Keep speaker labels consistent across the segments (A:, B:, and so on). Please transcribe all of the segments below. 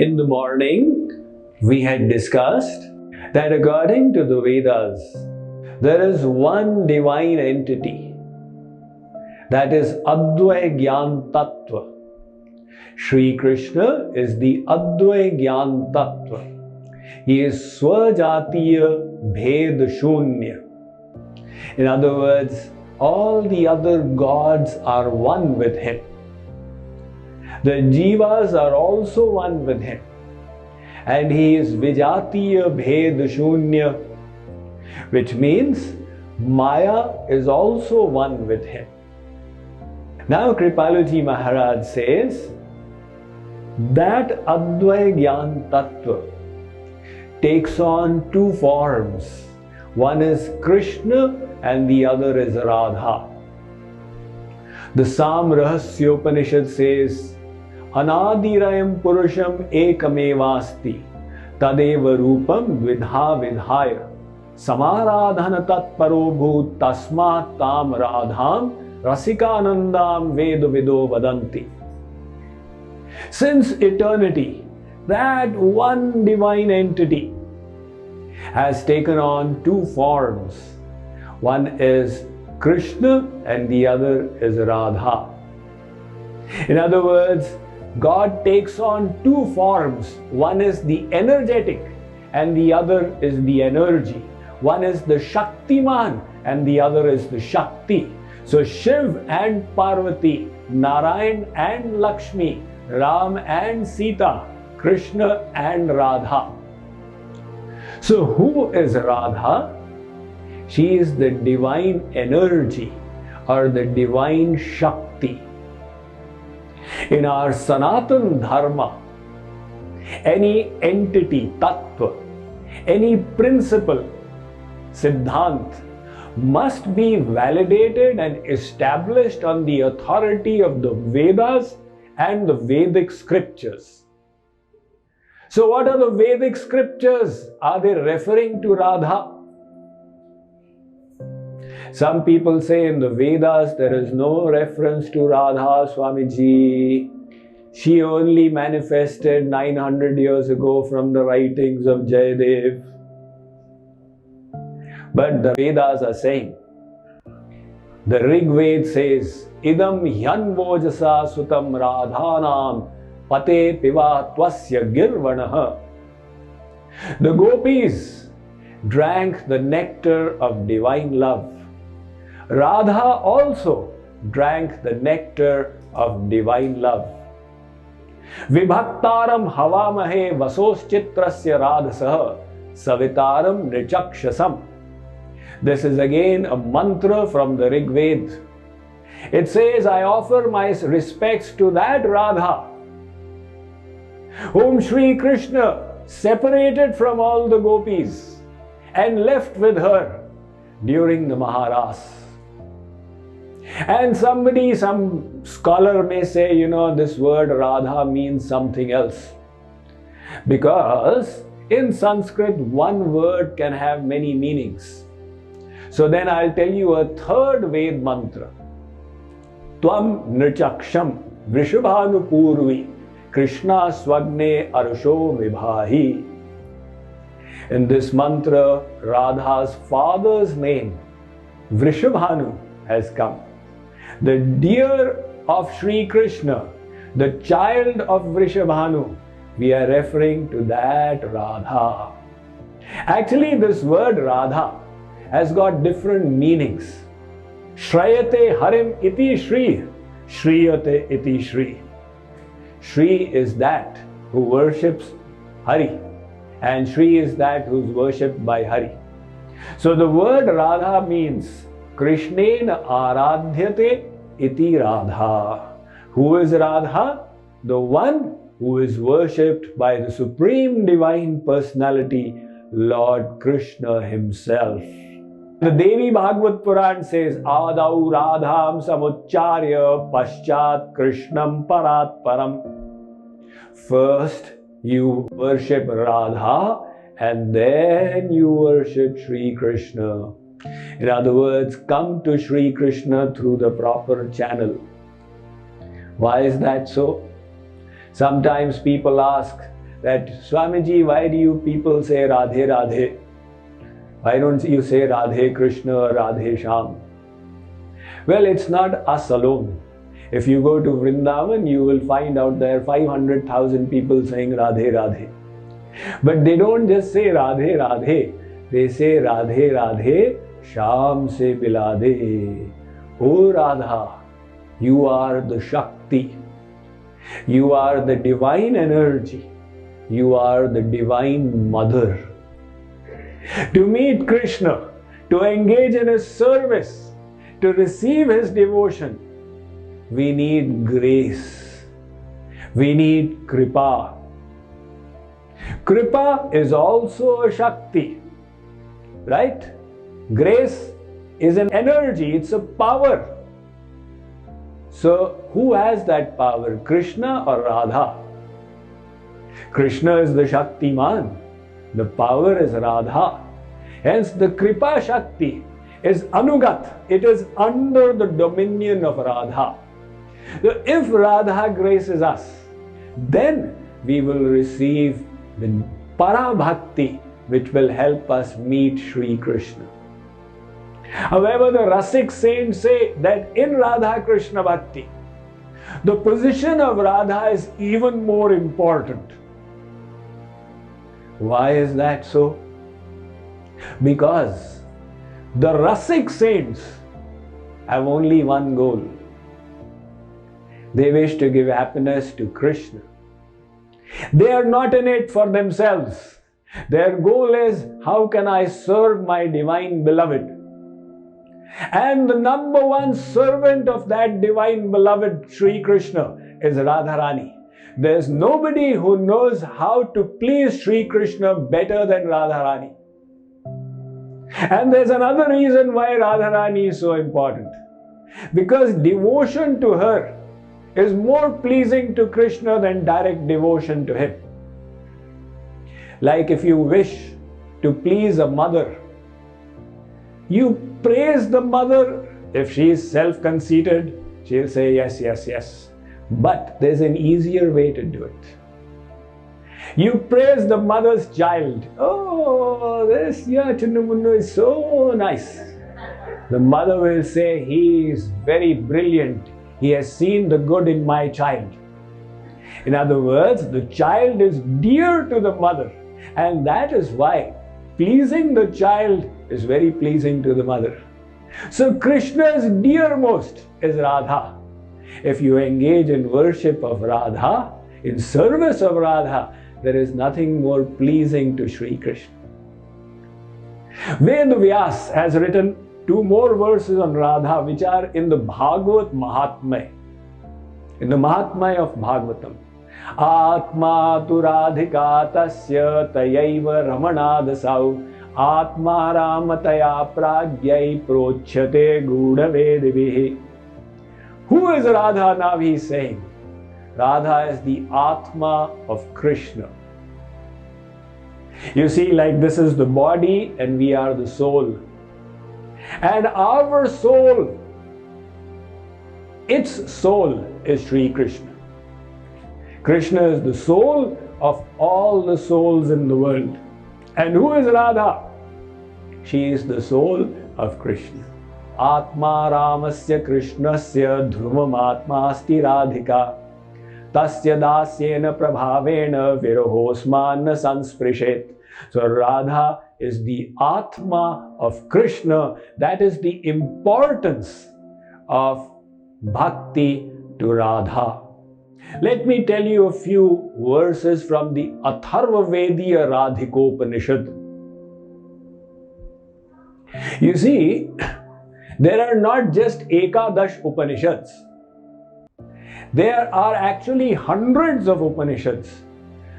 A: In the morning, we had discussed that according to the Vedas, there is one divine entity, that is Advaya Gyan Tattva. Shri Krishna is the Advaya Gyan Tattva. He is Swajatiya Bhed Shunya. In other words, all the other gods are one with him. The Jivas are also one with him. And he is Vijatiya Bhed Shunya, which means Maya is also one with him. Now Kripaluji Maharaj says that Advaya Gyan Tattva takes on two forms. One is Krishna and the other is Radha. The Sam Rahasyopanishad says, Anadirayam Purusham Ekamevasti Tadeva Rupam Vidha Vidhaya Samaradhana Tatparo Bhut Tasmat Tam Radham Rasikanandam Vedu Vido Vadanti. Since eternity, that one divine entity has taken on two forms. One is Krishna and the other is Radha. In other words, God takes on two forms. One is the energetic and the other is the energy. One is the Shaktiman and the other is the Shakti. So Shiv and Parvati, Narayan and Lakshmi, Ram and Sita, Krishna and Radha. So who is Radha? She is the divine energy or the divine Shakti. In our Sanatan Dharma, any entity, Tattva, any principle, Siddhant, must be validated and established on the authority of the Vedas and the Vedic scriptures. So what are the Vedic scriptures? Are they referring to Radha? Some people say in the Vedas there is no reference to Radha, Swamiji. She only manifested 900 years ago from the writings of Jayadev. But the Vedas are saying, the Rig Ved says, Idam hyanvojasa sutam radhanam pate piva tvasya girvanaha. The gopis drank the nectar of divine love. Radha also drank the nectar of divine love. Vibhaktaram havamahe vasoschitrasya radhasaha savitaram nrichakshasam. This is again a mantra from the Rig Ved. It says, I offer my respects to that Radha whom Shri Krishna separated from all the gopis and left with her during the Maharas. And some scholar may say, this word Radha means something else. Because in Sanskrit, one word can have many meanings. So then I'll tell you a third Ved mantra. Tvam nrichaksham vrishabhanu purvi Krishna swagne arusho vibhahi. In this mantra, Radha's father's name, Vrishabhanu, has come. The deer of Shri Krishna, the child of Vrishabhanu, we are referring to that Radha. Actually, this word Radha has got different meanings. Shrayate harim iti Shri, Shriyate iti Shri. Shri is that who worships Hari, and Shri is that who is worshipped by Hari. So the word Radha means Krishnena aradhyate iti Radha. Who is Radha? The one who is worshipped by the Supreme Divine Personality, Lord Krishna himself. The Devi Bhagavad Puran says, Adau Radham Samucharya Paschat Krishnam Parat Param. First, you worship Radha and then you worship Shri Krishna. In other words, come to Shri Krishna through the proper channel. Why is that so? Sometimes people ask that, Swamiji, why do you people say Radhe Radhe? Why don't you say Radhe Krishna or Radhe Shyam? Well, it's not us alone. If you go to Vrindavan, you will find out there are 500,000 people saying Radhe Radhe. But they don't just say Radhe Radhe. They say Radhe Radhe Shyam se bilade. O Radha, you are the Shakti. You are the divine energy. You are the divine mother. To meet Krishna, to engage in his service, to receive his devotion, we need grace. We need Kripa. Kripa is also a Shakti, right? Grace is an energy, it's a power. So, who has that power, Krishna or Radha? Krishna is the Shaktiman. The power is Radha. Hence, the Kripa Shakti is Anugat. It is under the dominion of Radha. So, if Radha graces us, then we will receive the Para Bhakti, which will help us meet Shri Krishna. However, the Rasik saints say that in Radha Krishna Bhakti, the position of Radha is even more important. Why is that so? Because the Rasik saints have only one goal. They wish to give happiness to Krishna. They are not in it for themselves. Their goal is, how can I serve my divine beloved? And the number one servant of that divine beloved Shri Krishna is Radha Rani. There's nobody who knows how to please Shri Krishna better than Radha Rani. And there's another reason why Radha Rani is so important. Because devotion to her is more pleasing to Krishna than direct devotion to him. Like if you wish to please a mother, you praise the mother. If she is self-conceited, she'll say yes, yes, yes. But there's an easier way to do it. You praise the mother's child. Oh, this Yachandamundu is so nice. The mother will say, he is very brilliant. He has seen the good in my child. In other words, the child is dear to the mother. And that is why pleasing the child is very pleasing to the mother. So Krishna's dearmost is Radha. If you engage in worship of Radha, in service of Radha, there is nothing more pleasing to Shri Krishna. Ved Vyas has written 2 more verses on Radha which are in the Bhagavad Mahatmya. In the Mahatmya of Bhagavatam. Atma tu radhika tasya tayaiva ramanadasau Atma ramataya pragyai prochyate gudavedivihi. Who is Radha now? He is saying. Radha is the Atma of Krishna. You see, like this is the body and we are the soul. And our soul, its soul is Shri Krishna. Krishna is the soul of all the souls in the world. And who is Radha? She is the soul of Krishna. Atma Ramasya Krishnasya Dhrumam Atma Asti Radhika Tasya Dasyena Prabhavena Virahosmanna Sansprishet. So Radha is the Atma of Krishna. That is the importance of Bhakti to Radha. Let me tell you a few verses from the Atharvavediya Radhikopanishad. You see, there are not just Ekadash Upanishads. There are actually hundreds of Upanishads.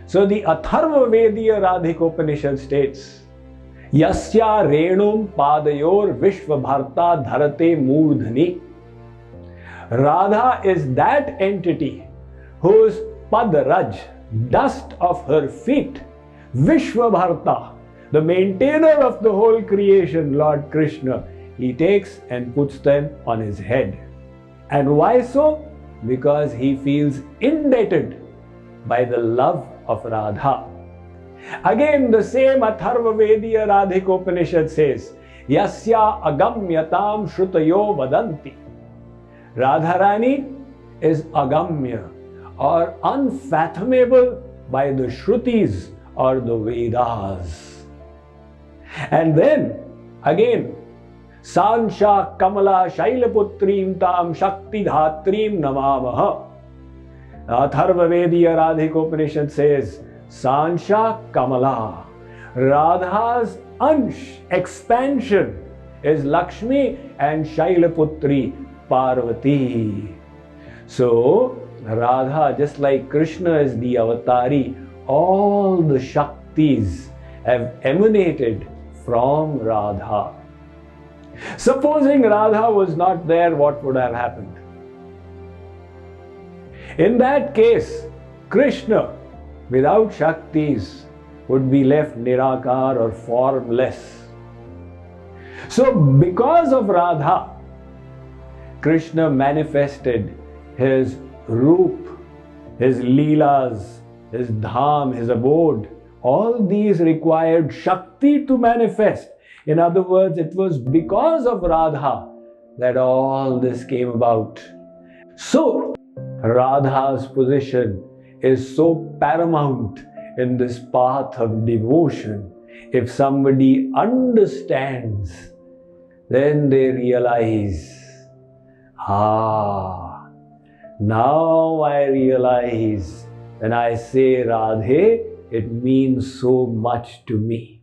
A: So the Atharvavediya Radhikopanishad states, Yasya Renum Padayor Vishvabharta Dharate Murdhani. Radha is that entity whose Padraj, dust of her feet, Vishvabharta, the maintainer of the whole creation, Lord Krishna, he takes and puts them on his head. And why so? Because he feels indebted by the love of Radha. Again, the same Atharva Vediya Radhikopanishad says, Yasya agamyatam shrutayo vadanti. Radha Rani is agamya or unfathomable by the Shrutis or the Vedas. And then again, Sansha Kamala Shailaputrim Tam Shakti Dhatrim Namamaha. Atharva Vediya Radhikopanishad says, Sansha Kamala, Radha's Ansh, expansion, is Lakshmi and Shailaputri, Parvati. So, Radha, just like Krishna is the avatari, all the Shaktis have emanated from Radha. Supposing Radha was not there, what would have happened? In that case, Krishna, without Shaktis, would be left Nirakar or formless. So, because of Radha, Krishna manifested his Roop, his Leelas, his Dham, his abode. All these required Shakti to manifest. In other words, it was because of Radha that all this came about. So, Radha's position is so paramount in this path of devotion. If somebody understands, then they realize, now I realize when I say Radhe, it means so much to me.